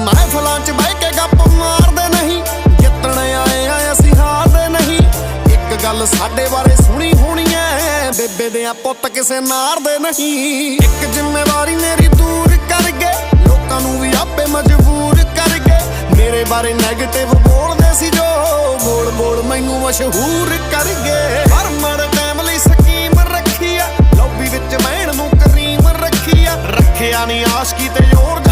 महफिलां च बह के गप मारदे नहीं, जितण आए आ असीं हारदे नहीं। एक गल साडे बारे सुनी होनी है, बेबे दियां पुत्त किसे नारदे नहीं। एक जिम्मेवारी मेरी दूर कर गए, लोकां नूं भी आपे मजबूर कर गए। मेरे बारे नैगेटिव बोलदे सी जो, बोल बोल मैनू मशहूर कर गए। हर माड़े टाइम लई स्कीम रखी आ, लॉबी विच मैण नूं करीम रखी आ। रखिया नहीं आशकी ते जोर